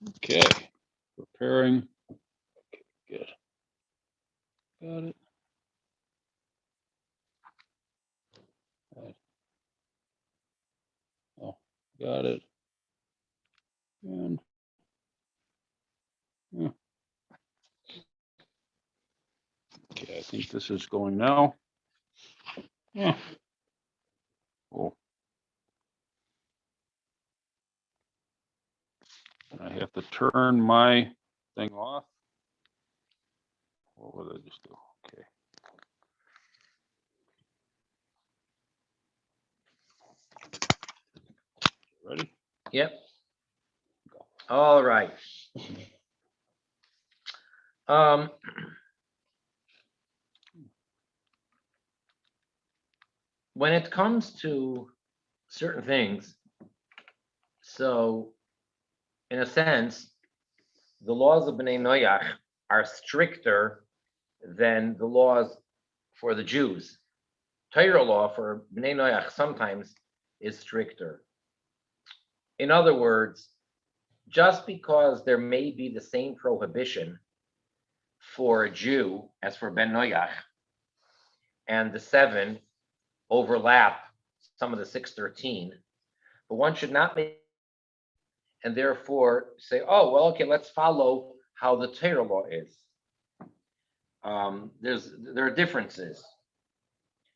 Okay, preparing. Okay, good. Got it. Right. Oh, got it. And yeah. Okay, I think this is going now. Yeah. Cool. I have to turn my thing off. What would I just do? Okay. Ready? Yep. All right. When it comes to certain things, so in a sense, the laws of Bnei Noach are stricter than the laws for the Jews. Torah law for Bnei Noach sometimes is stricter. In other words, just because there may be the same prohibition for a Jew as for Ben Noach, and the 7 overlap some of the 613, but one should not make and therefore say, oh, well, okay, let's follow how the Torah law is. There are differences.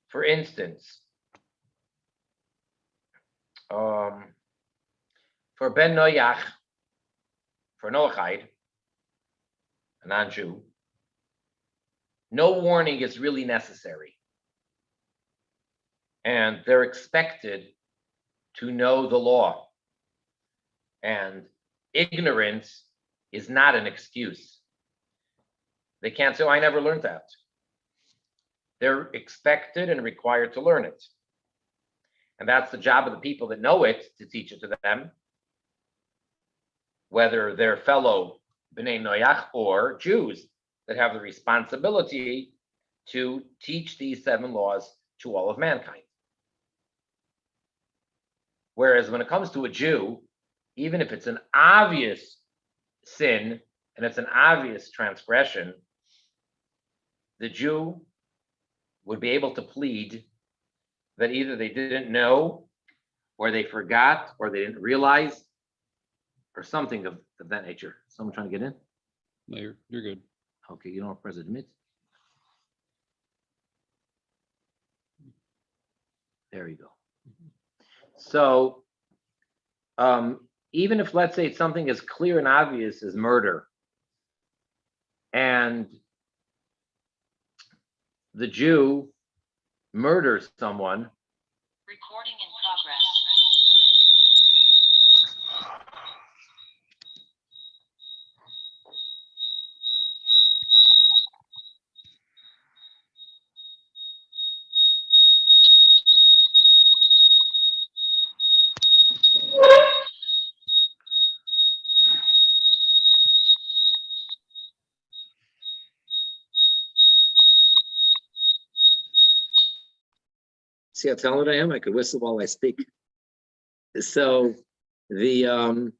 For instance, for Ben Noach, for Noachide, a non-Jew, no warning is really necessary. And they're expected to know the law. And ignorance is not an excuse. They can't say, oh, I never learned that. They're expected and required to learn it. And that's the job of the people that know it, to teach it to them, whether they're fellow Bnei Noach or Jews that have the responsibility to teach these 7 laws to all of mankind. Whereas when it comes to a Jew, even if it's an obvious sin and it's an obvious transgression, the Jew would be able to plead that either they didn't know, or they forgot, or they didn't realize, or something of that nature. Someone trying to get in? No, you're good. Okay, you don't press admit. There you go. So, even if, let's say, it's something as clear and obvious as murder, and the Jew murders someone. Recording in progress. See how talented I am? I could whistle while I speak. So the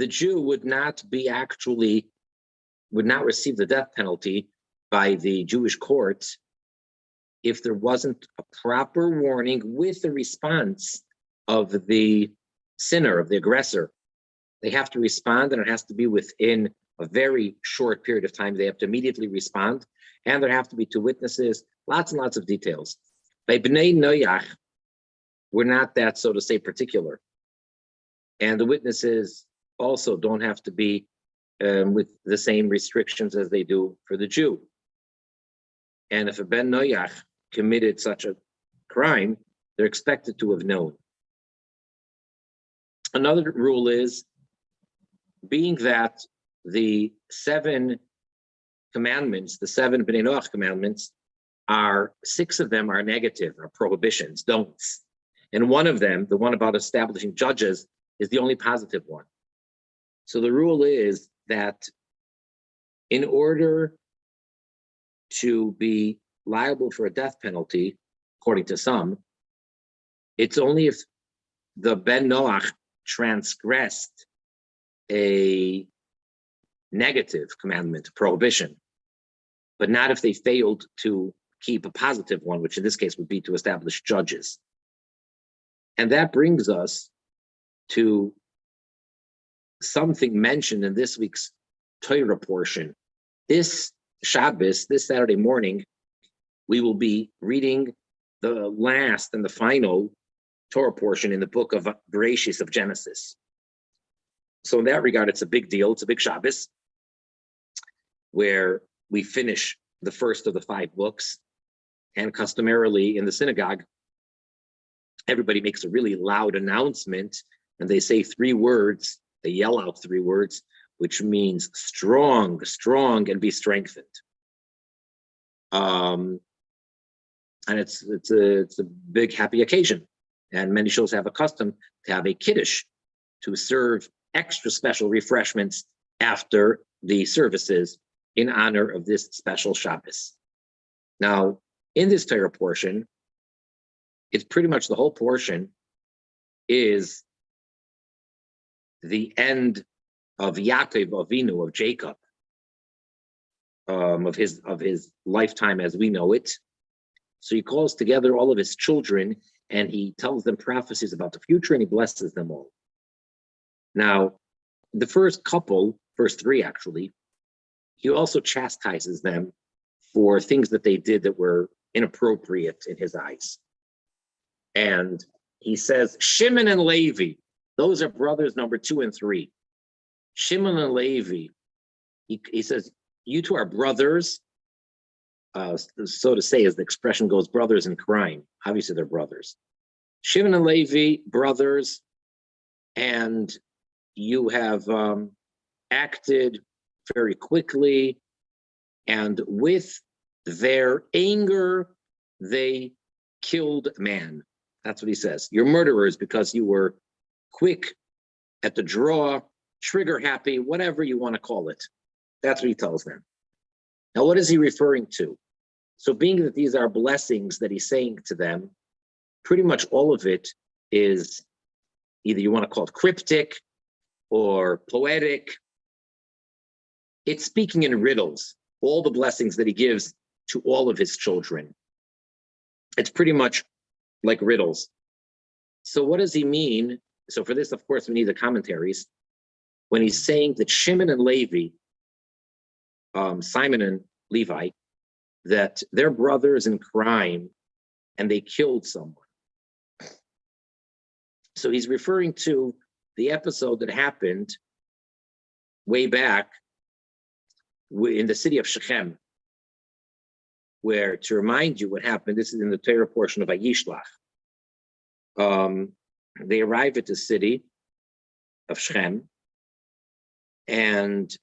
Jew would not receive the death penalty by the Jewish courts if there wasn't a proper warning with the response of the sinner, of the aggressor. They have to respond, and it has to be within a very short period of time. They have to immediately respond, and there have to be 2 witnesses, lots and lots of details. By Bnei Noach, we're not that, so to say, particular. And the witnesses also don't have to be with the same restrictions as they do for the Jew. And if a Ben Noach committed such a crime, they're expected to have known. Another rule is, being that the 7 commandments, the 7 Bnei Noach commandments, 6 of them are negative, are prohibitions, don'ts. And one of them, the one about establishing judges, is the only positive one. So the rule is that in order to be liable for a death penalty, according to some, it's only if the Ben Noach transgressed a negative commandment, prohibition, but not if they failed to keep a positive one, which in this case would be to establish judges. And that brings us to something mentioned in this week's Torah portion. This Shabbos, this Saturday morning, we will be reading the last and the final Torah portion in the book of Bereshis of Genesis. So in that regard, it's a big deal. It's a big Shabbos where we finish the first of the 5 books. And customarily in the synagogue, everybody makes a really loud announcement and they say 3 words. They yell out 3 words, which means strong, strong, and be strengthened. And it's a big happy occasion. And many shows have a custom to have a kiddush to serve extra special refreshments after the services in honor of this special Shabbos. Now, in this Torah portion, it's pretty much the whole portion is the end of Yaakov Avinu, of Jacob, of his lifetime as we know it. So he calls together all of his children and he tells them prophecies about the future and he blesses them all. Now, the first 3 actually, he also chastises them for things that they did that were inappropriate in his eyes. And he says, Shimon and Levi, those are brothers number 2 and 3. Shimon and Levi, he says, you 2 are brothers, so to say, as the expression goes, brothers in crime. Obviously, they're brothers. Shimon and Levi, brothers, and you have acted very quickly, and with their anger, they killed man. That's what he says. You're murderers because you were quick at the draw, trigger happy, whatever you want to call it. That's what he tells them. Now, what is he referring to? So being that these are blessings that he's saying to them, pretty much all of it is either you want to call it cryptic or poetic. It's speaking in riddles, all the blessings that he gives to all of his children. It's pretty much like riddles. So what does he mean? So for this, of course, we need the commentaries. When he's saying that Shimon and Levi, Simon and Levi, that they're brothers in crime and they killed someone. So he's referring to the episode that happened way back in the city of Shechem, where, to remind you what happened, this is in the Torah portion of Vayishlach. They arrive at the city of Shechem, and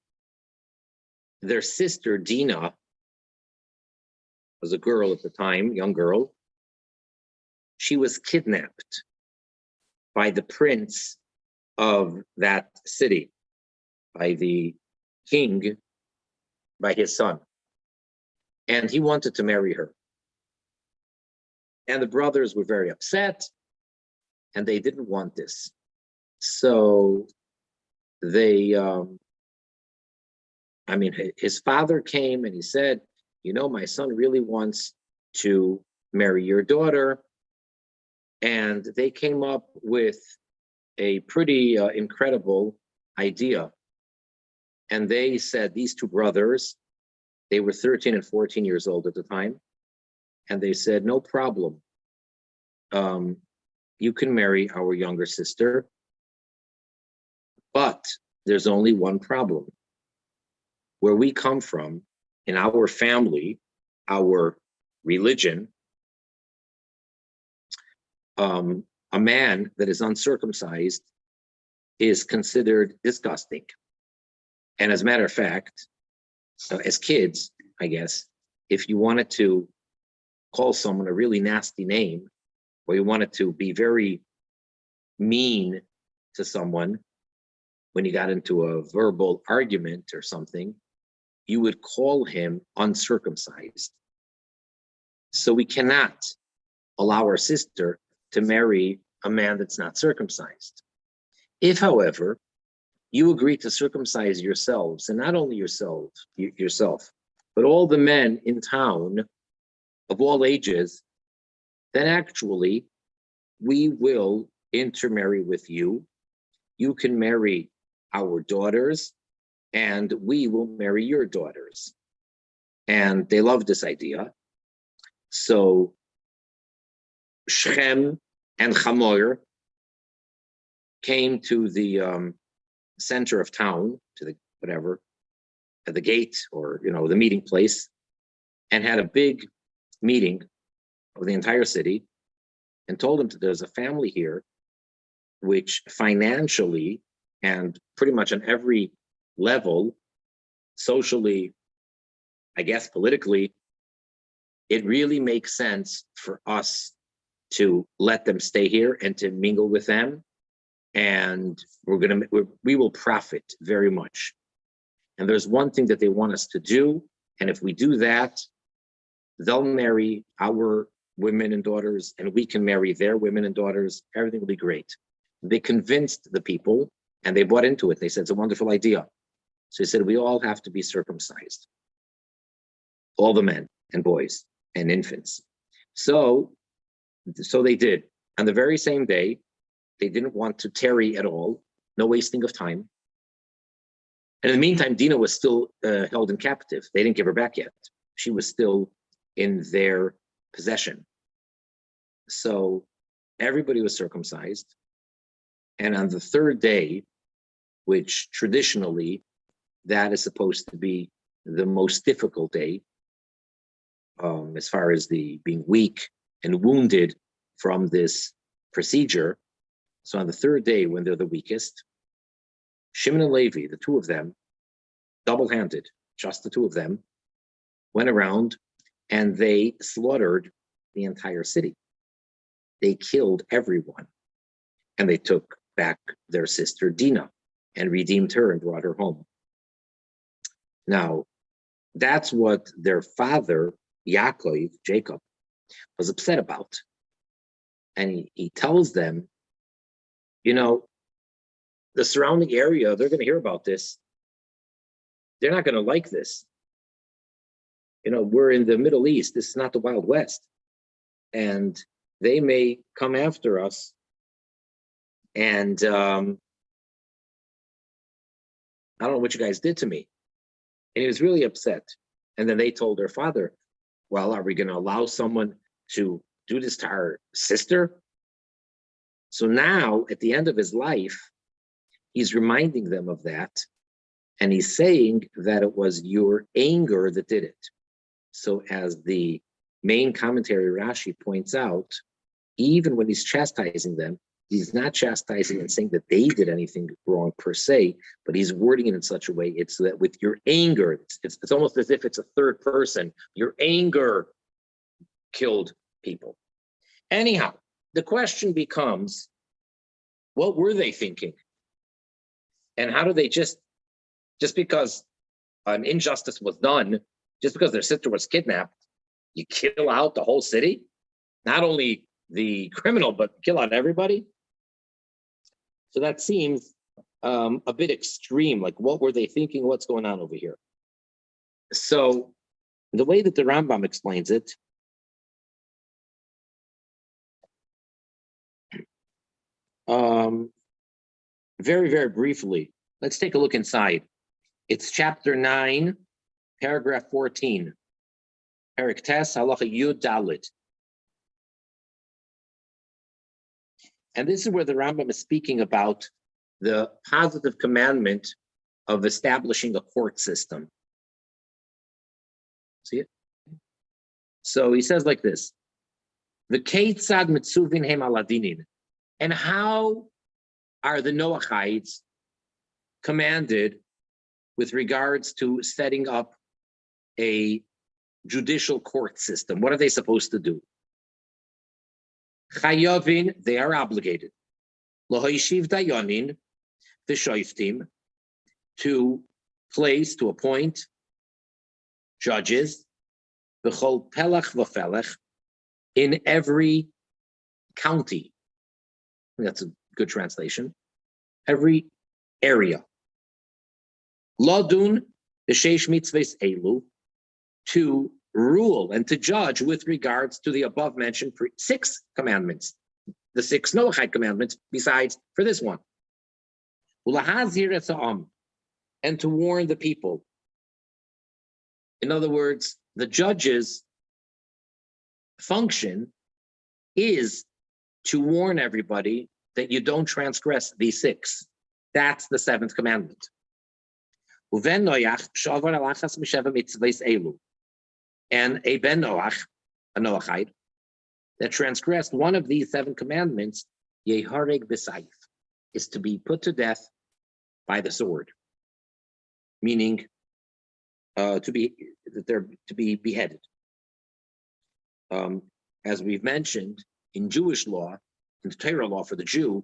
their sister Dinah was a girl at the time, young girl. She was kidnapped by the prince of that city, by the king, by his son. And he wanted to marry her. And the brothers were very upset, and they didn't want this. So they, his father came and he said, you know, my son really wants to marry your daughter. And they came up with a pretty incredible idea. And they said, these 2 brothers, they were 13 and 14 years old at the time. And they said, no problem. You can marry our younger sister. But there's only one problem. Where we come from, in our family, our religion, a man that is uncircumcised is considered disgusting. And as a matter of fact, as kids, I guess, if you wanted to call someone a really nasty name, or you wanted to be very mean to someone when you got into a verbal argument or something, you would call him uncircumcised. So we cannot allow our sister to marry a man that's not circumcised. If, however, you agree to circumcise yourselves, and not only yourself, but all the men in town of all ages, then actually we will intermarry with you. You can marry our daughters, and we will marry your daughters. And they love this idea. So Shechem and Hamor came to the center of town, to the whatever, at the gate, or the meeting place, and had a big meeting of the entire city, and told them that there's a family here which financially and pretty much on every level, socially, I guess politically, it really makes sense for us to let them stay here and to mingle with them, and we will profit very much. And there's one thing that they want us to do, and if we do that, they'll marry our women and daughters, and we can marry their women and daughters. Everything will be great. They convinced the people, and they bought into it. They said it's a wonderful idea. So he said we all have to be circumcised, all the men and boys and infants. So they did. On the very same day, they didn't want to tarry at all, no wasting of time. And in the meantime, Dinah was still held in captive. They didn't give her back yet. She was still in their possession. So everybody was circumcised. And on the third day, which traditionally, that is supposed to be the most difficult day, as far as the being weak and wounded from this procedure. So on the third day, when they're the weakest, Shimon and Levi, the two of them, double-handed, just the two of them, went around and they slaughtered the entire city. They killed everyone. And they took back their sister Dinah and redeemed her and brought her home. Now, that's what their father, Yaakov, Jacob, was upset about. And he tells them, the surrounding area, they're going to hear about this. They're not going to like this. We're in the Middle East. This is not the Wild West. And they may come after us. And I don't know what you guys did to me. And he was really upset. And then they told their father, well, are we going to allow someone to do this to our sister? So now, at the end of his life, he's reminding them of that. And he's saying that it was your anger that did it. So as the main commentary, Rashi, points out, even when he's chastising them, he's not chastising and saying that they did anything wrong per se, but he's wording it in such a way, it's that with your anger, it's almost as if it's a third person. Your anger killed people. Anyhow, the question becomes, what were they thinking? And how do they just because an injustice was done, just because their sister was kidnapped, you kill out the whole city? Not only the criminal, but kill out everybody? So that seems a bit extreme. Like, what were they thinking? What's going on over here? So the way that the Rambam explains it, very, very briefly, let's take a look inside. It's chapter 9, paragraph 14. Perik Tes, halacha Yud Dalet. And this is where the Rambam is speaking about the positive commandment of establishing a court system. See it? So he says like this: the Keitzad mitzuvin hem aladinin. And how are the Noachites commanded with regards to setting up a judicial court system? What are they supposed to do? Chayovin, they are obligated. Lohoishiv dayanin, the shoiftim, to appoint judges, b'chol pelach v'felech, in every county. That's a good translation. Every area, Ladun b'sheish mitzvahs elu, to rule and to judge with regards to the above mentioned 6 commandments, the 6 Noachite commandments, besides for this one. Ulahazir etza'am, and to warn the people. In other words, the judge's function is to warn everybody that you don't transgress these 6. That's the 7th commandment. Uven Noach shavar alachas misheva mitzvahs elu. And a Ben Noach, a Noachite, that transgressed one of these 7 commandments, yehareg b'sayif, is to be put to death by the sword, meaning to be beheaded. As we've mentioned, in Jewish law, in the Torah law for the Jew,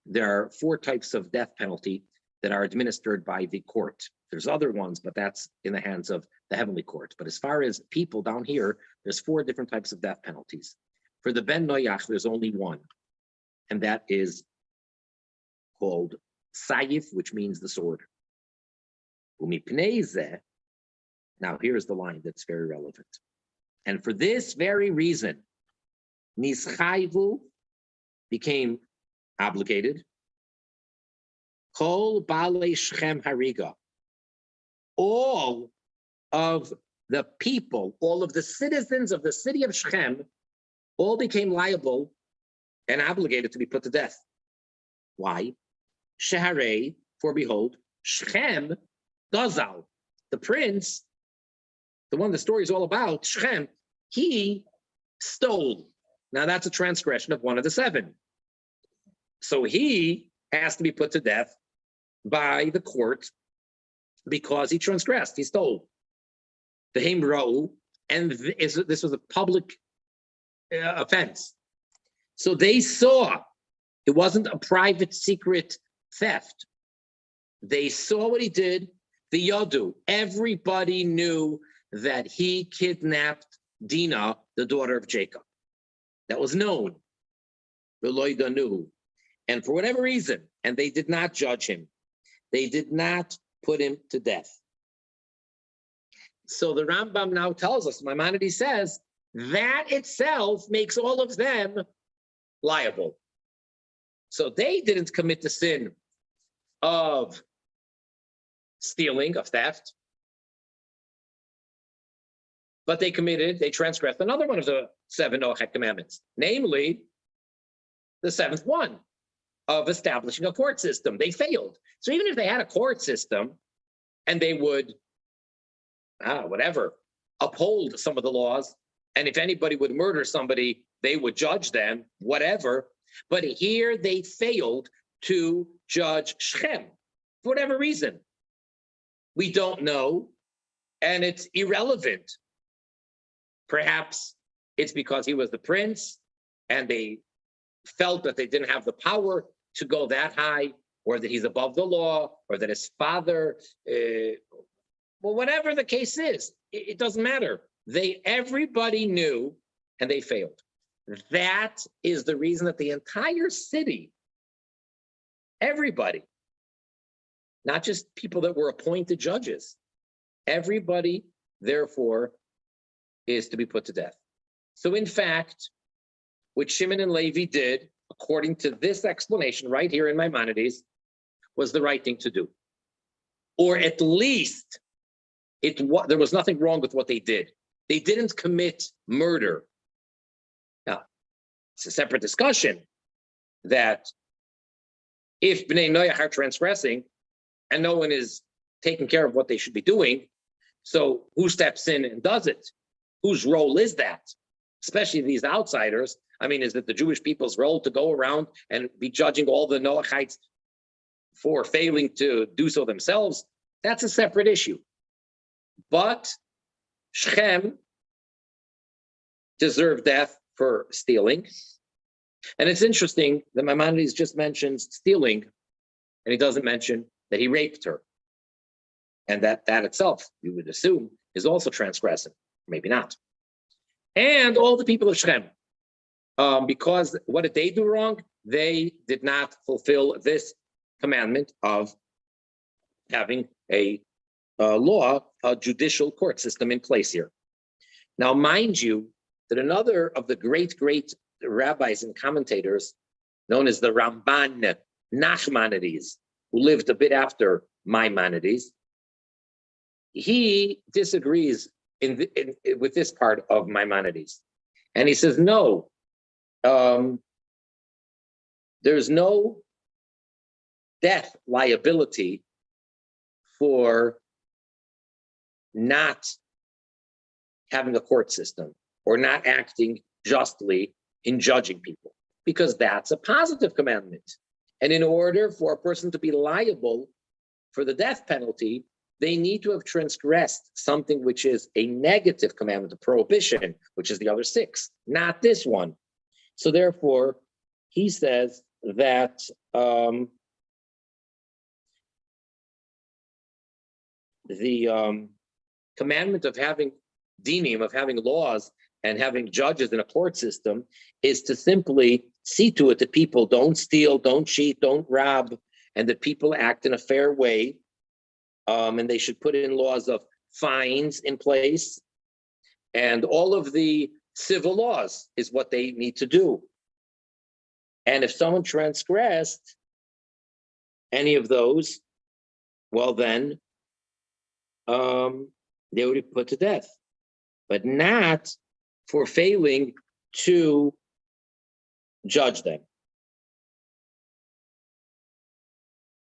there are 4 types of death penalty that are administered by the court. There's other ones, but that's in the hands of the heavenly court. But as far as people down here, there's 4 different types of death penalties. For the Ben Noach, there's only one, and that is called Sayif, which means the sword. Now here's the line that's very relevant. And for this very reason, Nischayvu became obligated. Kol Balei Shechem Hariga, all of the people, all of the citizens of the city of Shechem, all became liable and obligated to be put to death. Why? Sheharei, for behold, Shechem Gazal, the prince, the one the story is all about, Shechem, he stole. Now that's a transgression of one of the 7. So he has to be put to death by the court because he transgressed, he stole. The Himra'u, and this was a public offense. So they saw, it wasn't a private secret theft. They saw what he did, the Yadu. Everybody knew that he kidnapped Dinah, the daughter of Jacob. That was known. The Loida knew. And for whatever reason, and they did not judge him. They did not put him to death. So the Rambam now tells us, Maimonides says, that itself makes all of them liable. So they didn't commit the sin of stealing, of theft, but they transgressed another one of the 7 Noachite commandments, namely the 7th one of establishing a court system. They failed. So even if they had a court system and they would, uphold some of the laws, and if anybody would murder somebody, they would judge them, whatever. But here they failed to judge Shechem for whatever reason. We don't know, and it's irrelevant. Perhaps it's because he was the prince and they felt that they didn't have the power to go that high, or that he's above the law, or that his father, whatever the case is, it doesn't matter. Everybody knew and they failed. That is the reason that the entire city, everybody, not just people that were appointed judges, everybody, therefore, is to be put to death. So in fact, what Shimon and Levi did, according to this explanation right here in Maimonides, was the right thing to do. Or at least there was nothing wrong with what they did. They didn't commit murder. Now, it's a separate discussion that if Bnei Noach are transgressing and no one is taking care of what they should be doing, so who steps in and does it? Whose role is that? Especially these outsiders. I mean, is it the Jewish people's role to go around and be judging all the Noachites for failing to do so themselves? That's a separate issue. But Shechem deserved death for stealing. And it's interesting that Maimonides just mentions stealing, and he doesn't mention that he raped her. And that itself, you would assume, is also transgressing. Maybe not. And all the people of Shechem, because what did they do wrong? They did not fulfill this commandment of having a law, a judicial court system in place here. Now, mind you, that another of the great rabbis and commentators, known as the Ramban Nachmanidis, who lived a bit after Maimonides, he disagrees with this part of Maimonides. And he says, no, there's no death liability for not having a court system or not acting justly in judging people, because that's a positive commandment. And in order for a person to be liable for the death penalty, they need to have transgressed something which is a negative commandment, a prohibition, which is the other 6, not this one. So therefore, he says that the commandment of having dinim, of having laws and having judges in a court system, is to simply see to it that people don't steal, don't cheat, don't rob, and that people act in a fair way. And they should put in laws of fines in place. And all of the civil laws is what they need to do. And if someone transgressed any of those, well then, they would be put to death, but not for failing to judge them.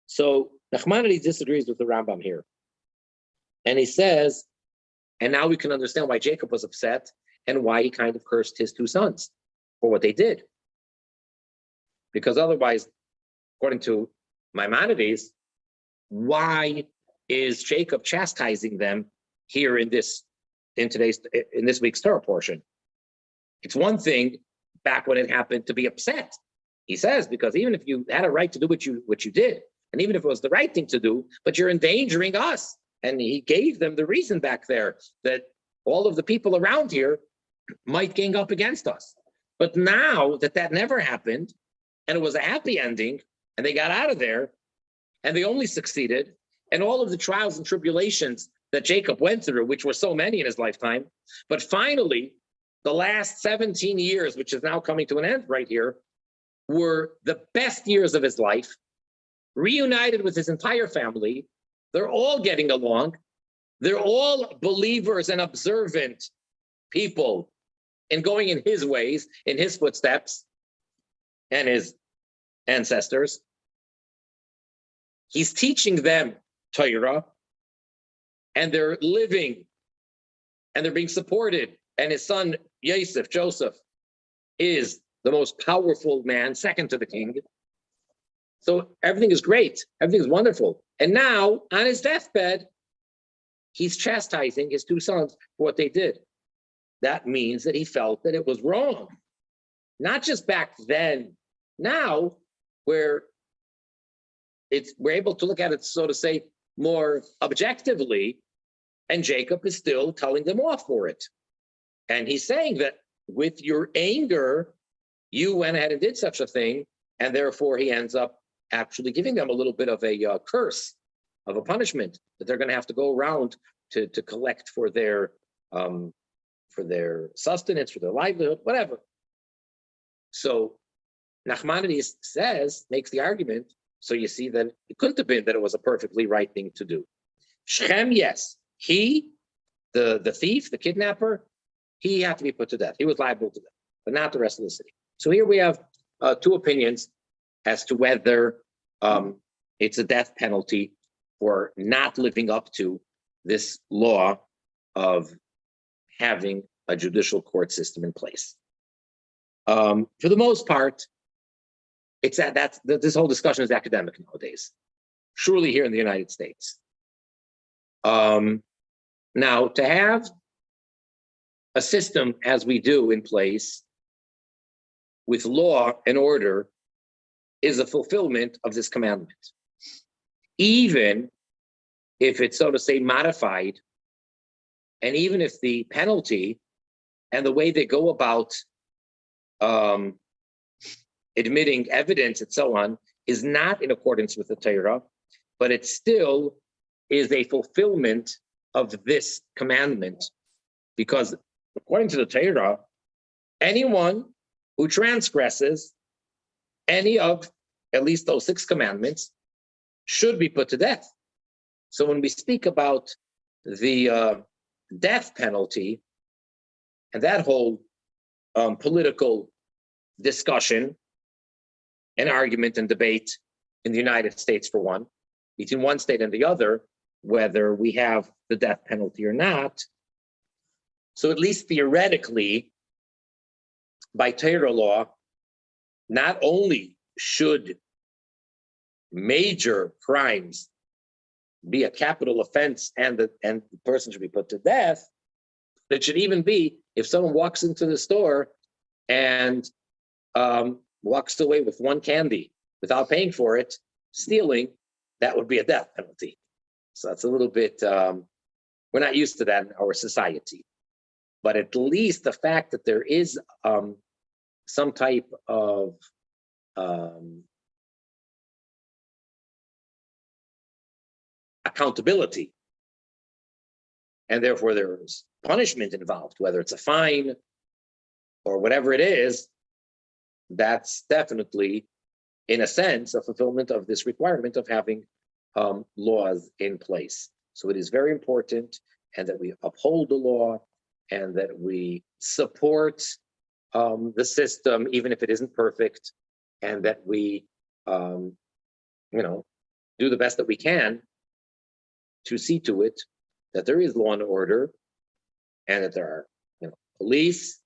So Nachmanides disagrees with the Rambam here. And he says, and now we can understand why Jacob was upset and why he kind of cursed his 2 sons for what they did. Because otherwise, according to Maimonides, why is Jacob chastising them here in this week's Torah portion? It's one thing back when it happened to be upset. He says, because even if you had a right to do what you did, and even if it was the right thing to do, but you're endangering us. And he gave them the reason back there that all of the people around here might gang up against us. But now that never happened, and it was a happy ending, and they got out of there, and they only succeeded, and all of the trials and tribulations that Jacob went through, which were so many in his lifetime, but finally, the last 17 years, which is now coming to an end right here, were the best years of his life, reunited with his entire family. They're all getting along. They're all believers and observant people and going in his ways, in his footsteps, and his ancestors. He's teaching them Torah, and they're living, and they're being supported. And his son, Joseph, is the most powerful man, second to the king. So everything is great. Everything is wonderful. And now, on his deathbed, he's chastising his 2 sons for what they did. That means that he felt that it was wrong. Not just back then. Now, where we're able to look at it, so to say, more objectively, and Jacob is still telling them off for it. And he's saying that with your anger, you went ahead and did such a thing, and therefore he ends up actually giving them a little bit of a curse, of a punishment that they're going to have to go around to collect for their sustenance, for their livelihood, whatever. So Nachmanides makes the argument, so you see that it couldn't have been that it was a perfectly right thing to do. Shechem, yes. He, the thief, the kidnapper, he had to be put to death. He was liable to death, but not the rest of the city. So here we have 2 opinions as to whether it's a death penalty for not living up to this law of having a judicial court system in place. For the most part, it's this whole discussion is academic nowadays, surely here in the United States. Now, to have a system as we do in place with law and order is a fulfillment of this commandment. Even if it's, so to say, modified, and even if the penalty and the way they go about admitting evidence and so on is not in accordance with the Torah, but it's still is a fulfillment of this commandment, because according to the Torah, anyone who transgresses any of at least those 6 commandments should be put to death. So when we speak about the death penalty and that whole political discussion and argument and debate in the United States, for one, between one state and the other, whether we have the death penalty or not. So at least theoretically, by Torah law, not only should major crimes be a capital offense and the person should be put to death, it should even be if someone walks into the store and walks away with 1 candy without paying for it, stealing, that would be a death penalty. So that's a little bit, we're not used to that in our society. But at least the fact that there is some type of accountability, and therefore there's punishment involved, whether it's a fine or whatever it is, that's definitely, in a sense, a fulfillment of this requirement of having laws in place. So it is very important, and that we uphold the law, and that we support the system, even if it isn't perfect, and that we, do the best that we can to see to it that there is law and order, and that there are, police,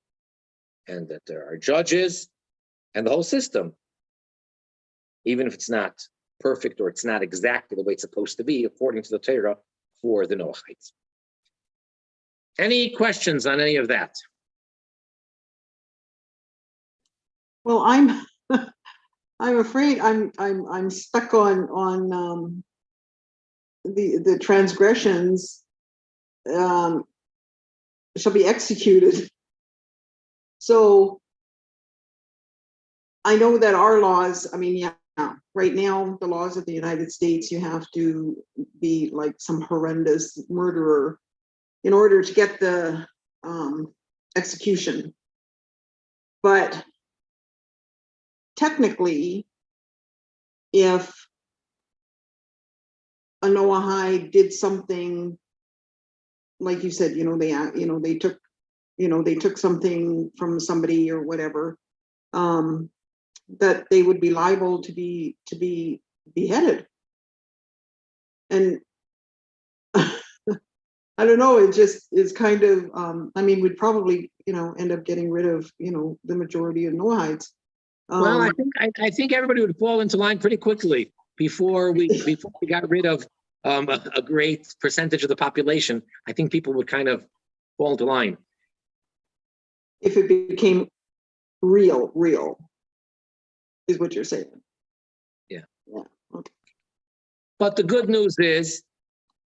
and that there are judges, and the whole system, even if it's not perfect or it's not exactly the way it's supposed to be, according to the Torah, for the Noachites. Any questions on any of that? Well, I'm afraid I'm stuck on the transgressions shall be executed. So I know that our laws, right now, the laws of the United States, you have to be like some horrendous murderer in order to get the execution. But technically, if a Noahide did something, like you said, they took something from somebody or whatever, that they would be liable to be beheaded. And I don't know, it just is kind of, we'd probably, end up getting rid of, the majority of Noahides. Well, I think everybody would fall into line pretty quickly before we got rid of a great percentage of the population. I think people would kind of fall into line. If it became real, is what you're saying. Yeah. Okay. But the good news is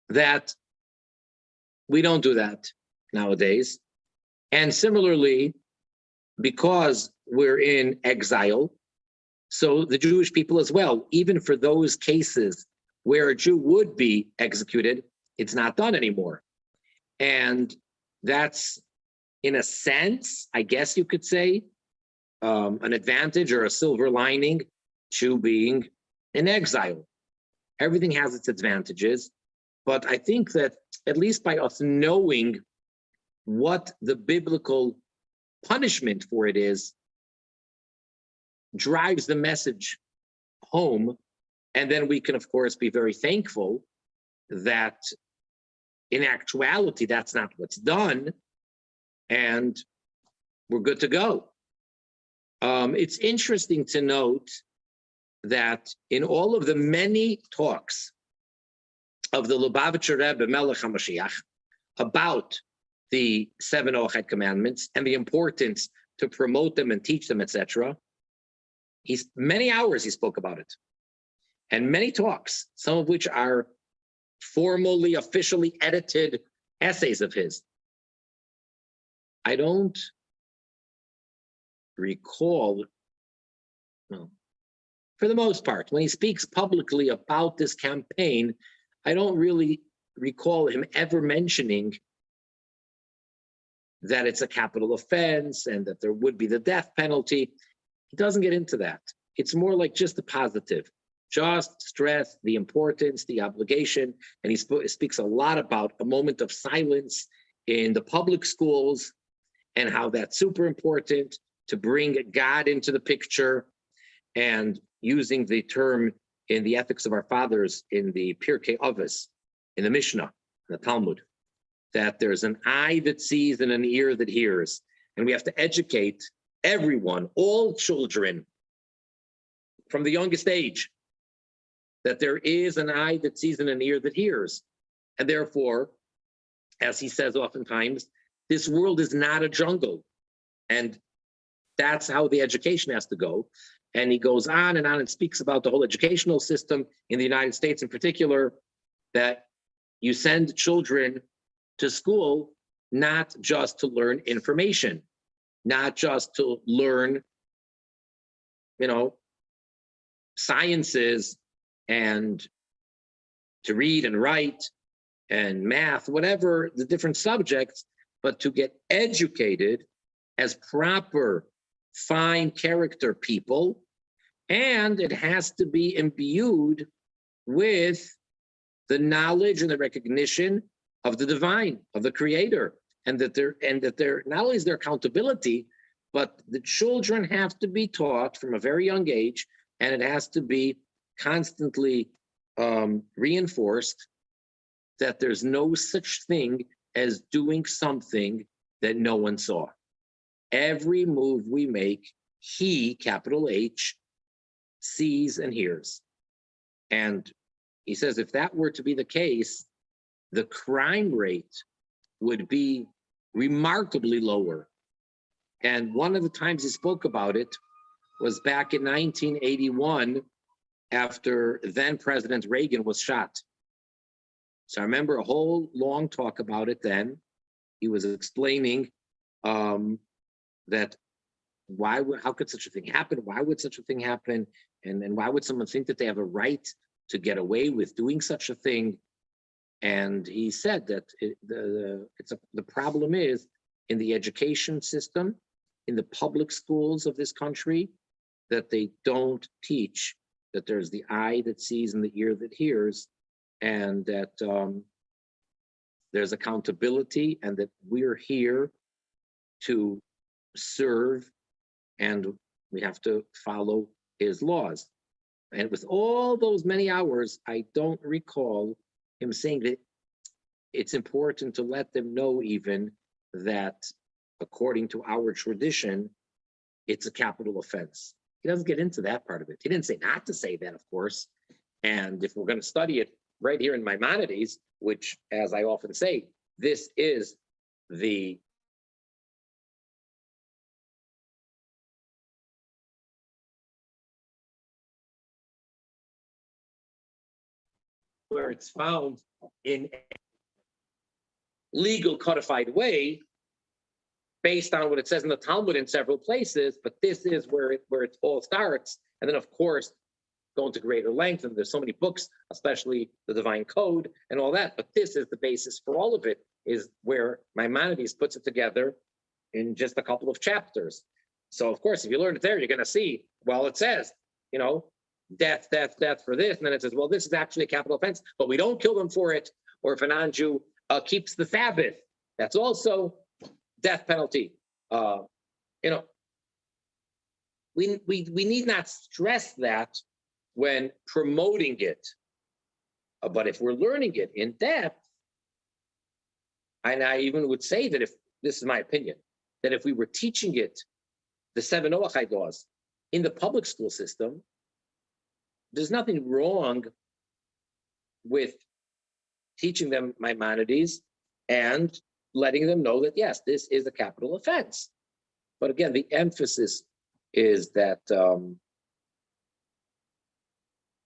that we don't do that nowadays. And similarly, because we're in exile, so the Jewish people as well, even for those cases where a Jew would be executed, it's not done anymore. And that's, in a sense, I guess you could say, an advantage or a silver lining to being in exile. Everything has its advantages, but I think that at least by us knowing what the biblical punishment for it is, drives the message home. And then we can, of course, be very thankful that in actuality, that's not what's done, and we're good to go. It's interesting to note that in all of the many talks of the Lubavitcher Rebbe Melech HaMashiach about the 7 Noachide commandments and the importance to promote them and teach them, etc., many hours he spoke about it, and many talks, some of which are formally, officially edited essays of his. I don't recall, no, for the most part, when he speaks publicly about this campaign, I don't really recall him ever mentioning that it's a capital offense and that there would be the death penalty. He doesn't get into that. It's more like just the positive, just stress the importance, the obligation. And he speaks a lot about a moment of silence in the public schools and how that's super important to bring God into the picture, and using the term in the Ethics of Our Fathers in the Pirkei Avos, in the Mishnah, in the Talmud, that there's an eye that sees and an ear that hears. And we have to educate everyone, all children, from the youngest age, that there is an eye that sees and an ear that hears. And therefore, as he says oftentimes, this world is not a jungle. And that's how the education has to go. And he goes on and speaks about the whole educational system in the United States in particular, that you send children to school not just to learn information, not just to learn, sciences and to read and write and math, whatever the different subjects, but to get educated as proper, fine character people. And it has to be imbued with the knowledge and the recognition of the divine, of the creator, and that they're not only is their accountability, but the children have to be taught from a very young age, and it has to be constantly reinforced that there's no such thing as doing something that no one saw. Every move we make, he, capital H, sees and hears. And he says if that were to be the case, the crime rate would be remarkably lower. And one of the times he spoke about it was back in 1981, after then President Reagan was shot. So I remember a whole long talk about it then. He was explaining that how could such a thing happen? Why would such a thing happen? And why would someone think that they have a right to get away with doing such a thing? And he said that the problem is in the education system, in the public schools of this country, that they don't teach that there's the eye that sees and the ear that hears, and that there's accountability, and that we're here to serve, and we have to follow his laws. And with all those many hours, I don't recall him saying that it's important to let them know even that according to our tradition, it's a capital offense. He doesn't get into that part of it. He didn't say not to say that, of course. And if we're going to study it right here in Maimonides, which, as I often say, this is the where it's found in a legal codified way based on what it says in the Talmud in several places, but this is where it all starts. And then, of course, go into greater length, and there's so many books, especially the Divine Code and all that, but this is the basis for all of it, is where Maimonides puts it together in just a couple of chapters. So, of course, if you learn it there, you're going to see, well, it says, death, death, death for this. And then it says, well, this is actually a capital offense, but we don't kill them for it. Or if a non-Jew keeps the Sabbath, that's also death penalty. We need not stress that when promoting it. But if we're learning it in depth, and I even would say that if, this is my opinion, that if we were teaching it, the 7 Noachide laws, in the public school system, there's nothing wrong with teaching them Maimonides and letting them know that, yes, this is a capital offense. But again, the emphasis is that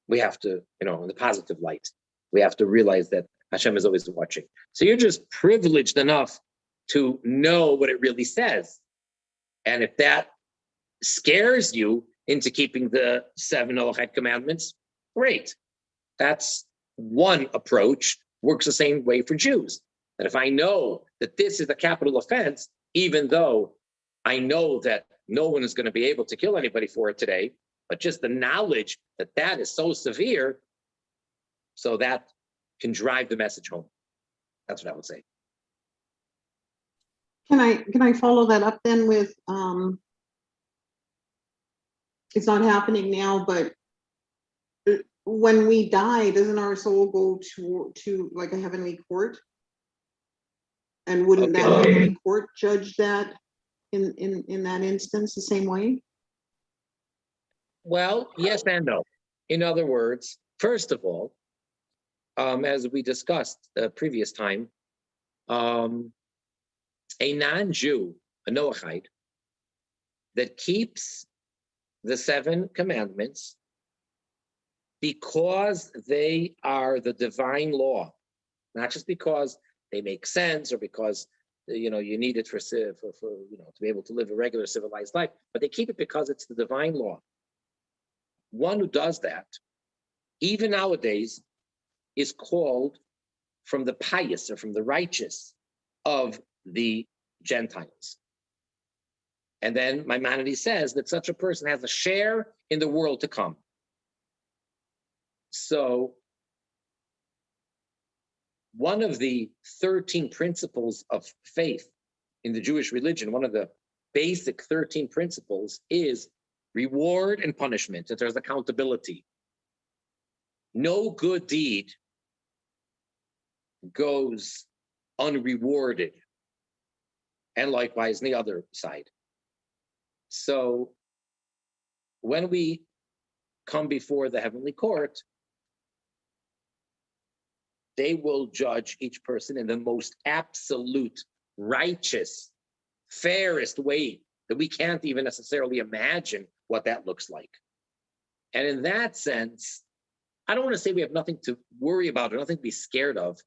we have to, in the positive light, we have to realize that Hashem is always watching. So you're just privileged enough to know what it really says. And if that scares you into keeping the 7 Noachide commandments, great. That's one approach works the same way for Jews. That if I know that this is a capital offense, even though I know that no one is going to be able to kill anybody for it today, but just the knowledge that that is so severe, so that can drive the message home. That's what I would say. Can I follow that up then with, it's not happening now, but when we die, doesn't our soul go to like a heavenly court? And wouldn't that Okay. heavenly court judge that in that instance the same way? Well, yes and no. In other words, first of all, as we discussed the previous time, a non-Jew, a Noachite, that keeps the 7 commandments because they are the divine law, not just because they make sense or because you need it for to be able to live a regular civilized life, but they keep it because it's the divine law. One who does that, even nowadays, is called from the pious or from the righteous of the Gentiles. And then Maimonides says that such a person has a share in the world to come. So one of the 13 principles of faith in the Jewish religion, one of the basic 13 principles is reward and punishment, that there's accountability. No good deed goes unrewarded, and likewise on the other side. So when we come before the heavenly court, they will judge each person in the most absolute, righteous, fairest way that we can't even necessarily imagine what that looks like. And in that sense, I don't want to say we have nothing to worry about or nothing to be scared of,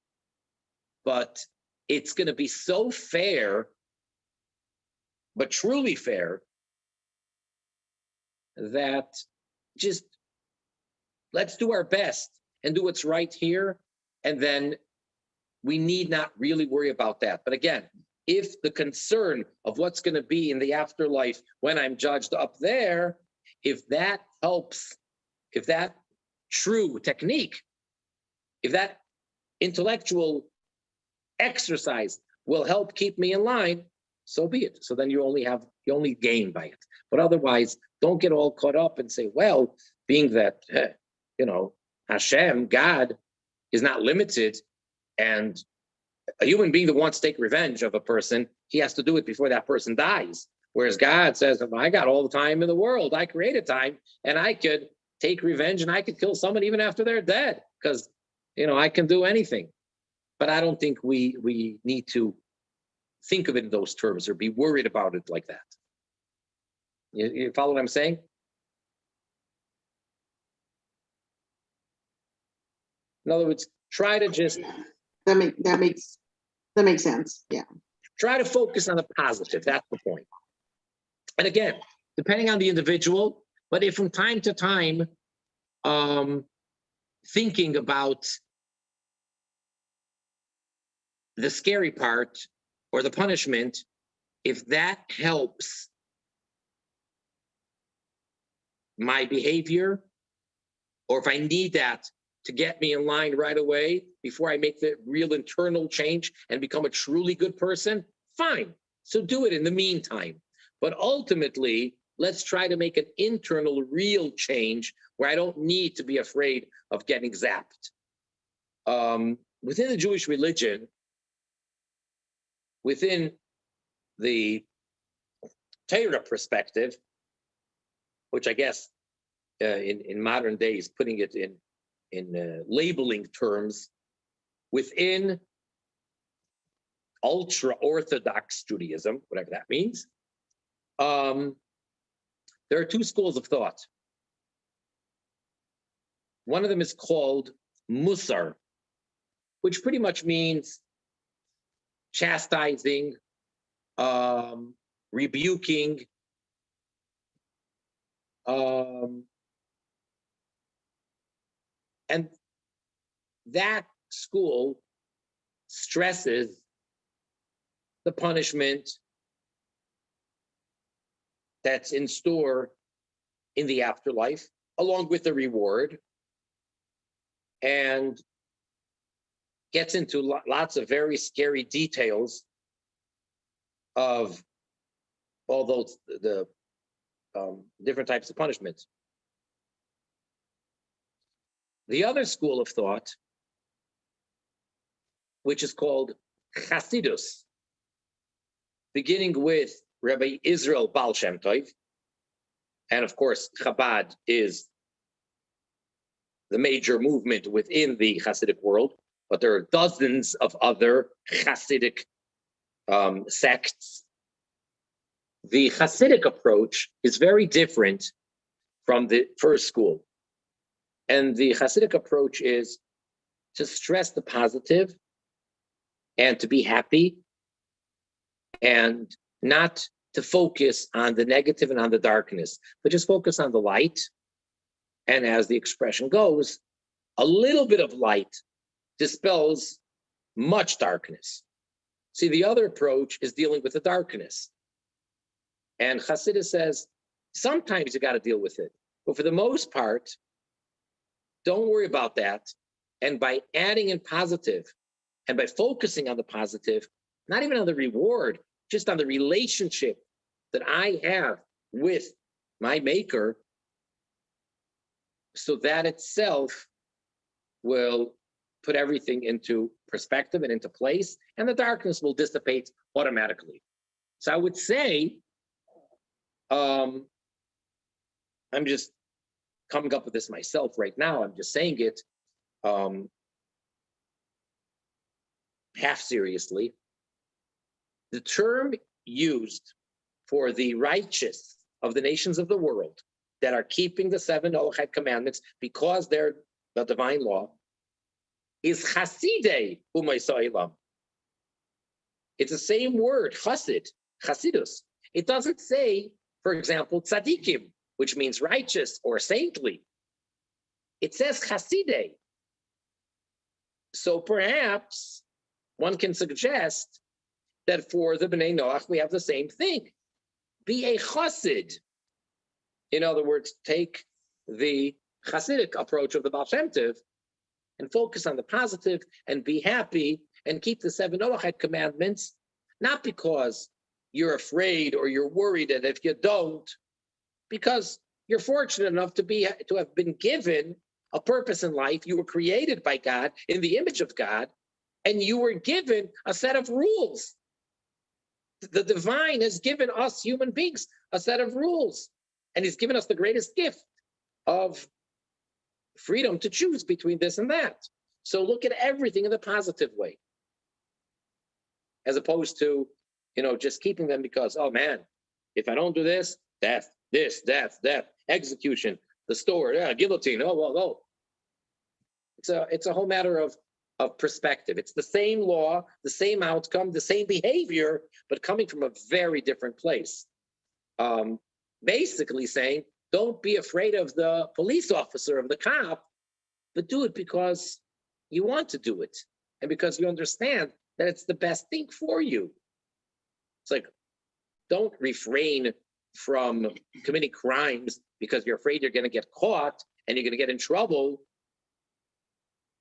but it's going to be so fair, but truly fair, that just let's do our best and do what's right here, and then we need not really worry about that. But again, if the concern of what's going to be in the afterlife when I'm judged up there, if that helps, if that true technique, if that intellectual exercise will help keep me in line, so be it. So then you only gain by it. But otherwise, don't get all caught up and say, well, being that Hashem, God, is not limited, and a human being that wants to take revenge of a person, he has to do it before that person dies. Whereas God says, I got all the time in the world. I created time, and I could take revenge, and I could kill someone even after they're dead, because I can do anything. But I don't think we need to think of it in those terms or be worried about it like that. You follow what I'm saying? In other words, try to just That makes sense. Yeah. try to focus on the positive. That's the point. And again, depending on the individual, but if from time to time, thinking about the scary part or the punishment, if that helps my behavior, or if I need that to get me in line right away before I make the real internal change and become a truly good person, fine. So do it in the meantime. But ultimately, let's try to make an internal real change where I don't need to be afraid of getting zapped. Within the Jewish religion, within the Torah perspective, which I guess in modern days, putting it in labeling terms, within ultra-Orthodox Judaism, whatever that means, there are 2 schools of thought. One of them is called Musar, which pretty much means chastising, rebuking, and that school stresses the punishment that's in store in the afterlife, along with the reward, and gets into lots of very scary details of all those the different types of punishments. The other school of thought, which is called Hasidus, beginning with Rabbi Israel Baal Shem Tov, and of course Chabad is the major movement within the Hasidic world, but there are dozens of other Hasidic sects. The Hasidic approach is very different from the first school. And the Hasidic approach is to stress the positive and to be happy and not to focus on the negative and on the darkness, but just focus on the light. And as the expression goes, a little bit of light dispels much darkness. See, the other approach is dealing with the darkness. And Hasidus says, sometimes you got to deal with it. But for the most part, don't worry about that. And by adding in positive and by focusing on the positive, not even on the reward, just on the relationship that I have with my maker, so that itself will put everything into perspective and into place, and the darkness will dissipate automatically. So I would say, I'm just coming up with this myself right now. I'm just saying it half seriously. The term used for the righteous of the nations of the world that are keeping the 7 Noachide commandments because they're the divine law is Hasidei Umaysa'ilam. It's the same word, Hasid, Hasidus. It doesn't say, for example, tzaddikim, which means righteous or saintly. It says Hasidei. So perhaps one can suggest that for the Bnei Noach, we have the same thing. Be a Hasid. In other words, take the Hasidic approach of the Baal Shem Tov and focus on the positive and be happy and keep the 7 Noachide commandments, not because you're afraid or you're worried that if you don't, because you're fortunate enough to have been given a purpose in life. You were created by God in the image of God, and you were given a set of rules. The divine has given us human beings a set of rules, and he's given us the greatest gift of freedom to choose between this and that. So look at everything in the positive way, as opposed to, just keeping them because, oh man, if I don't do this, death, execution, the store, guillotine, oh. It's a whole matter of perspective. It's the same law, the same outcome, the same behavior, but coming from a very different place. Basically saying, don't be afraid of the police officer, of the cop, but do it because you want to do it and because you understand that it's the best thing for you. It's like, don't refrain from committing crimes because you're afraid you're going to get caught and you're going to get in trouble.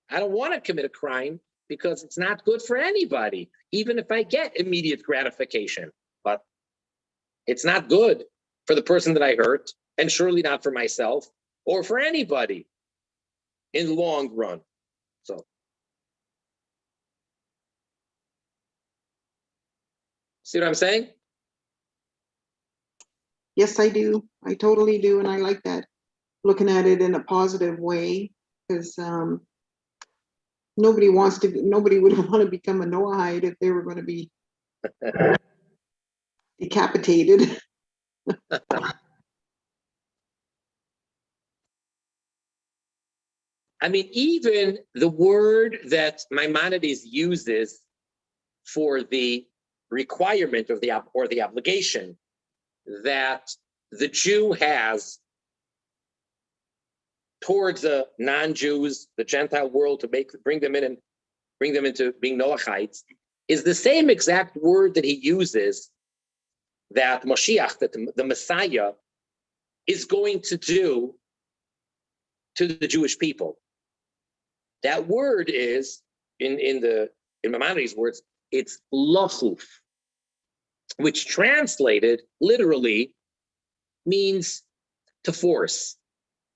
I don't want to commit a crime because it's not good for anybody, even if I get immediate gratification. But it's not good for the person that I hurt, and surely not for myself or for anybody in the long run. So, see what I'm saying? Yes, I do. I totally do. And I like that, looking at it in a positive way, because nobody would want to become a Noahide if they were going to be decapitated. I mean, even the word that Maimonides uses for the requirement of the obligation that the Jew has towards the non-Jews, the Gentile world, to bring them in and bring them into being Noachites, is the same exact word that he uses that Moshiach, that the Messiah, is going to do to the Jewish people. That word is, in Maimonides' words, it's lachuf, which translated literally means to force.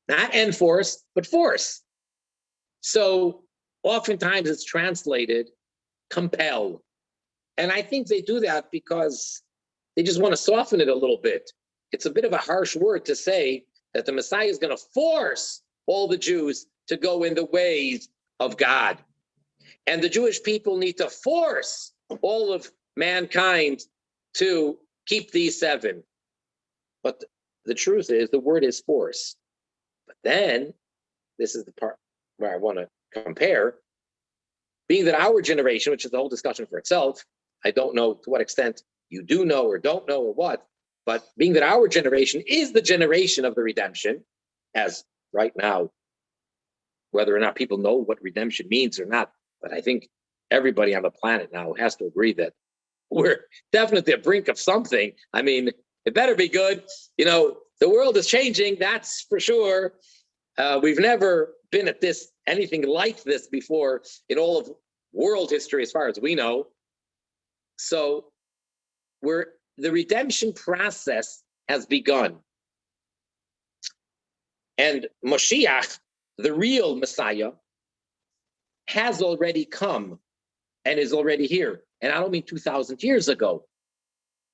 Not enforce, but force. So oftentimes it's translated compel. And I think they do that because they just want to soften it a little bit. It's a bit of a harsh word to say that the Messiah is going to force all the Jews to go in the ways of God. And the Jewish people need to force all of mankind to keep these 7. But the truth is, the word is force. But then, this is the part where I want to compare, being that our generation, which is the whole discussion for itself, I don't know to what extent you do know or don't know or what, but being that our generation is the generation of the redemption, as right now, whether or not people know what redemption means or not, but I think everybody on the planet now has to agree that we're definitely at the brink of something. I mean, it better be good. You know, the world is changing, that's for sure. We've never been at this, anything like this before in all of world history, as far as we know. So the redemption process has begun. And Moshiach, the real Messiah, has already come and is already here. And I don't mean 2,000 years ago.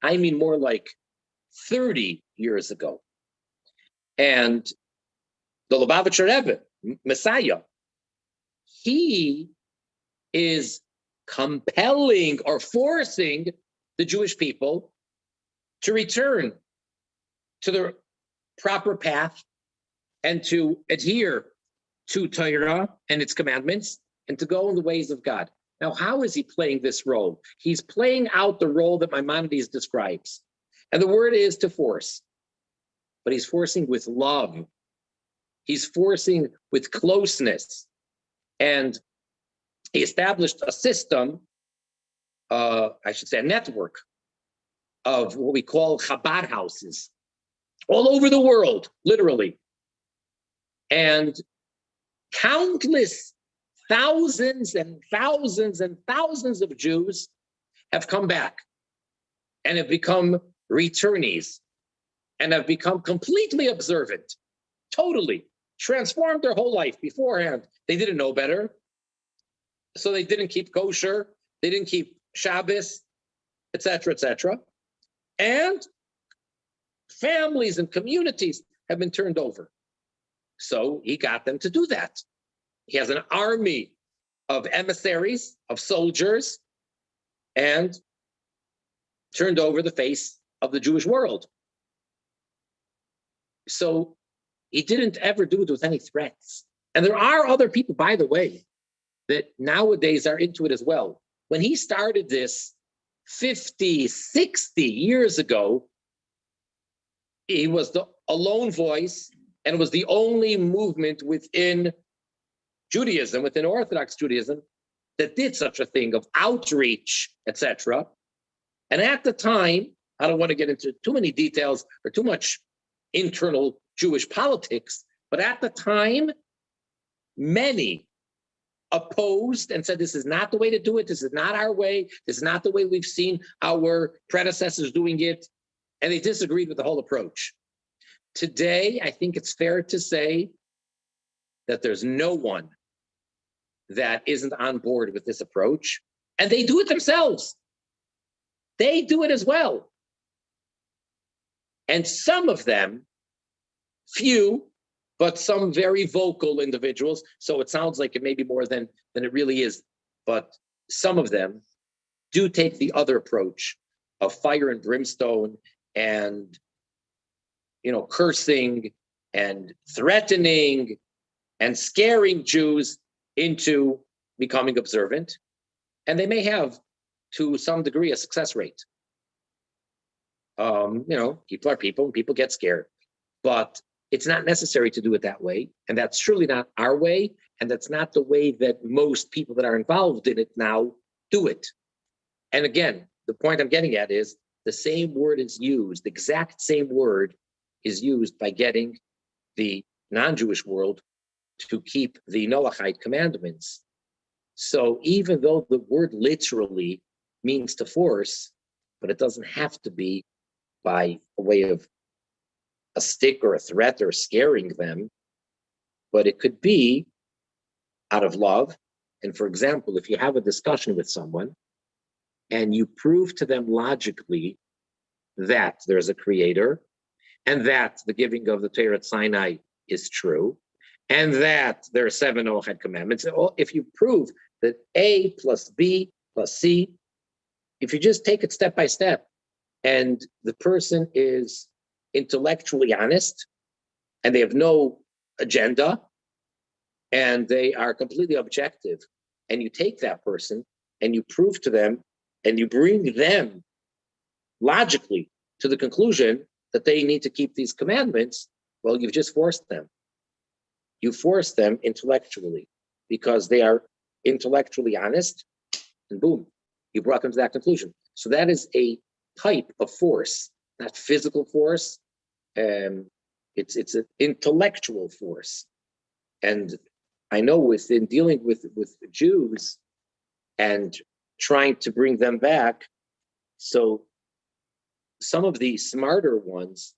I mean more like 30 years ago. And the Lubavitcher Rebbe, Messiah, he is compelling or forcing the Jewish people to return to the proper path and to adhere to Torah and its commandments and to go in the ways of God. Now, how is he playing this role? He's playing out the role that Maimonides describes. And the word is to force. But he's forcing with love. He's forcing with closeness. And he established a system, I should say a network, of what we call Chabad houses all over the world, literally. And countless thousands and thousands and thousands of Jews have come back and have become returnees and have become completely observant, totally transformed their whole life. Beforehand, they didn't know better. So they didn't keep kosher, they didn't keep Shabbos, etc., etc. And families and communities have been turned over. So he got them to do that. He has an army of emissaries, of soldiers, and turned over the face of the Jewish world. So he didn't ever do it with any threats. And there are other people, by the way, that nowadays are into it as well. When he started this 50, 60 years ago, he was a lone voice and was the only movement within Judaism, within Orthodox Judaism, that did such a thing of outreach, etc. And at the time, I don't want to get into too many details or too much internal Jewish politics, but at the time, many opposed and said, this is not the way to do it. This is not our way. This is not the way we've seen our predecessors doing it. And they disagreed with the whole approach. Today, I think it's fair to say that there's no one that isn't on board with this approach. And they do it themselves. They do it as well. And some of them, few, but some very vocal individuals, so it sounds like it may be more than it really is, but some of them do take the other approach of fire and brimstone and, cursing and threatening and scaring Jews into becoming observant. And they may have, to some degree, a success rate. People are people and people get scared. But it's not necessary to do it that way. And that's surely not our way. And that's not the way that most people that are involved in it now do it. And again, the point I'm getting at is the same word is used, the exact same word is used by getting the non-Jewish world to keep the Noachite commandments. So even though the word literally means to force, but it doesn't have to be by a way of a stick or a threat or scaring them, but it could be out of love. And for example, if you have a discussion with someone and you prove to them logically that there's a creator and that the giving of the Torah at Sinai is true, and that there are 7 Noachide commandments, if you prove that A plus B plus C, if you just take it step by step, and the person is intellectually honest, and they have no agenda, and they are completely objective, and you take that person and you prove to them, and you bring them logically to the conclusion that they need to keep these commandments, well, you've just forced them. You force them intellectually because they are intellectually honest, and boom, you brought them to that conclusion. So that is a type of force, not physical force. It's an intellectual force. And I know within dealing with Jews and trying to bring them back, so some of the smarter ones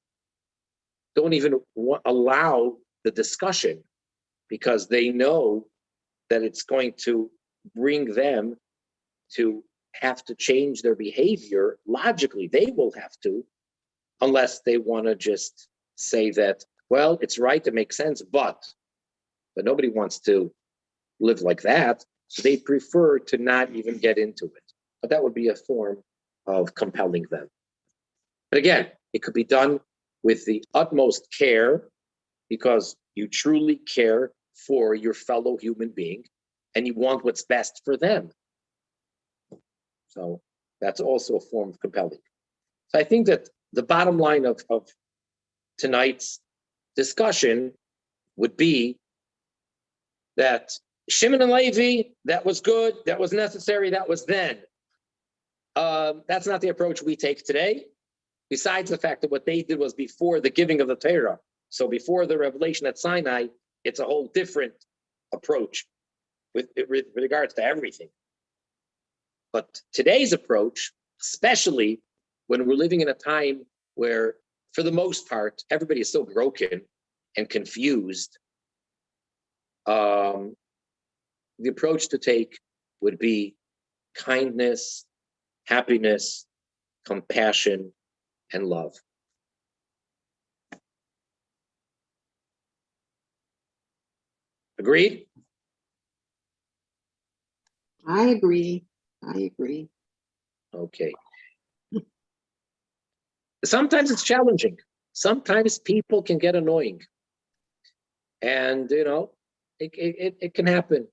don't even allow the discussion because they know that it's going to bring them to have to change their behavior. Logically, they will have to, unless they want to just say that, well, it's right, it makes sense, but nobody wants to live like that. So they prefer to not even get into it. But that would be a form of compelling them. But again, it could be done with the utmost care because you truly care for your fellow human being and you want what's best for them. So that's also a form of compelling. So I think that the bottom line of tonight's discussion would be that Shimon and Levi, that was good, that was necessary, that was then. That's not the approach we take today. Besides the fact that what they did was before the giving of the Torah. So before the revelation at Sinai, it's a whole different approach with regards to everything. But today's approach, especially when we're living in a time where, for the most part, everybody is so broken and confused, the approach to take would be kindness, happiness, compassion, and love. Agreed? I agree. I agree. Okay. Sometimes it's challenging. Sometimes people can get annoying. And, it can happen,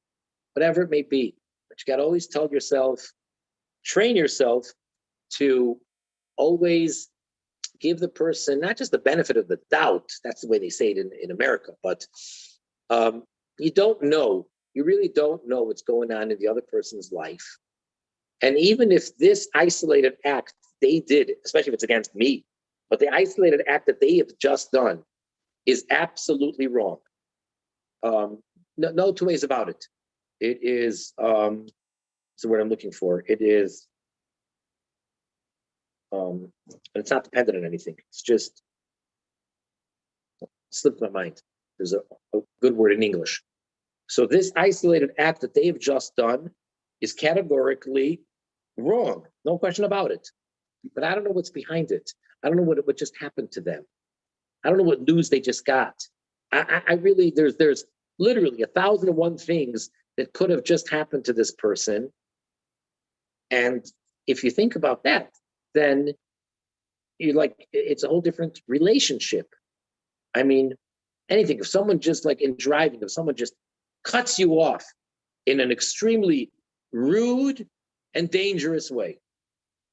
whatever it may be. But you got to always tell yourself, train yourself to always give the person not just the benefit of the doubt, that's the way they say it in America, but you don't know, you really don't know what's going on in the other person's life. And even if this isolated act they did, especially if it's against me, but the isolated act that they have just done is absolutely wrong. No two ways about it. It is, what's the word I'm looking for? It is, and it's not dependent on anything. It's just slipped my mind. There's a good word in English. So this isolated act that they've just done is categorically wrong. No question about it. But I don't know what's behind it. I don't know what just happened to them. I don't know what news they just got. I really, there's literally 1,001 things that could have just happened to this person. And if you think about that, then you're like, it's a whole different relationship. I mean, anything, if someone just like in driving, if someone just cuts you off in an extremely rude and dangerous way,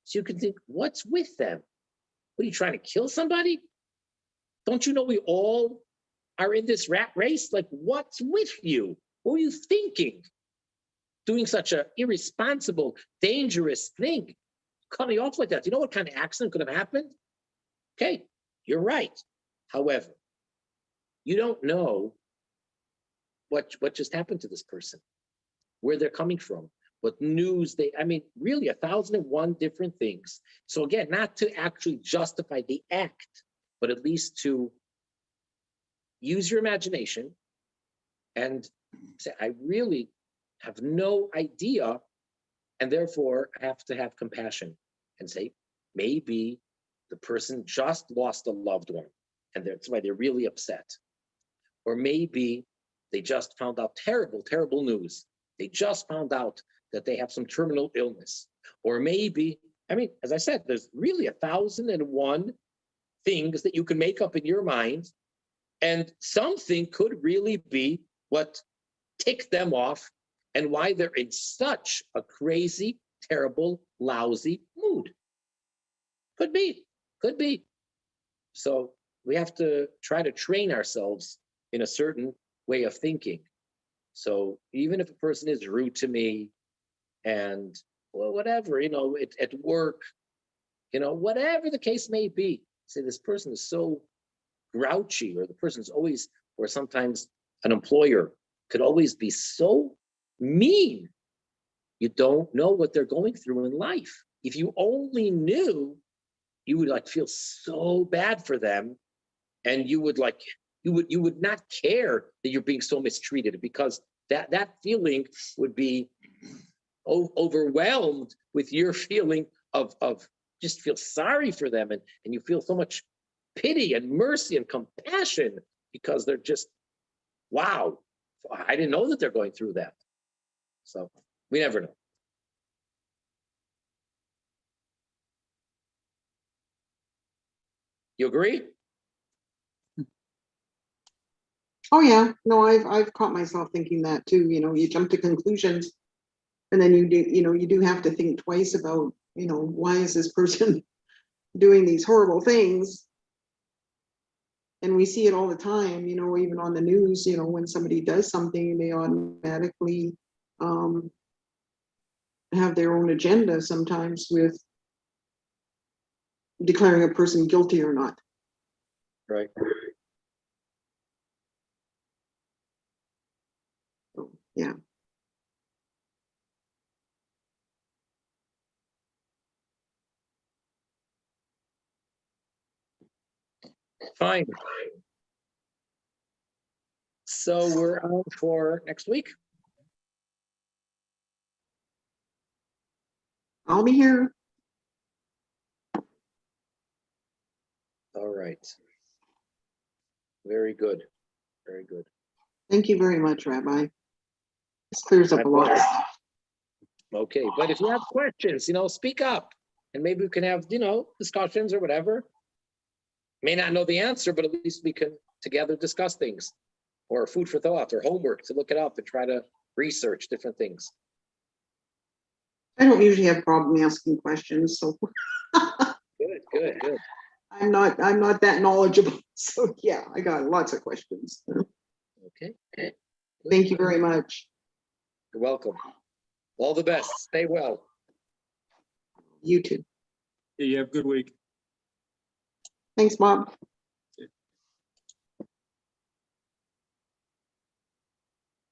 so you can think, what's with them? What are you trying to kill somebody? Don't you know we all are in this rat race. Like, what's with you? What are you thinking? Doing such an irresponsible, dangerous thing, cutting off like that. You know what kind of accident could have happened? Okay, you're right. However, you don't know what just happened to this person, where they're coming from, what news really 1,001 different things. So again, not to actually justify the act, but at least to use your imagination and say, I really have no idea, and therefore I have to have compassion and say, maybe the person just lost a loved one, and that's why they're really upset. Or maybe they just found out terrible, terrible news. They just found out that they have some terminal illness. Or maybe, as I said, there's really 1,001 things that you can make up in your mind, and something could really be what ticked them off and why they're in such a crazy, terrible, lousy mood. Could be. So we have to try to train ourselves in a certain way of thinking. So even if a person is rude to me and, well, whatever, at work, whatever the case may be, say this person is so grouchy, or the person's always, or sometimes an employer could always be so mean. You don't know what they're going through in life. If you only knew, you would feel so bad for them, and you would not care that you're being so mistreated, because that feeling would be overwhelmed with your feeling of just feel sorry for them, and you feel so much pity and mercy and compassion, because they're just, wow, I didn't know that they're going through that. So we never know. You agree? Oh, yeah, no, I've caught myself thinking that too, you jump to conclusions, and then you do have to think twice about, why is this person doing these horrible things? And we see it all the time, even on the news, when somebody does something, they automatically have their own agenda sometimes with declaring a person guilty or not. Right. So, yeah. Fine. So we're on for next week. I'll be here. All right. Very good. Very good. Thank you very much, Rabbi. This clears up a lot of stuff. Okay, but if you have questions, speak up, and maybe we can have, discussions or whatever. May not know the answer, but at least we can together discuss things, or food for thought, or homework to look it up and try to research different things. I don't usually have problem asking questions, so Good. I'm not that knowledgeable. So yeah, I got lots of questions. Okay. Thank you very much. You're welcome. All the best. Stay well. You too. Yeah, you have a good week. Thanks, Bob.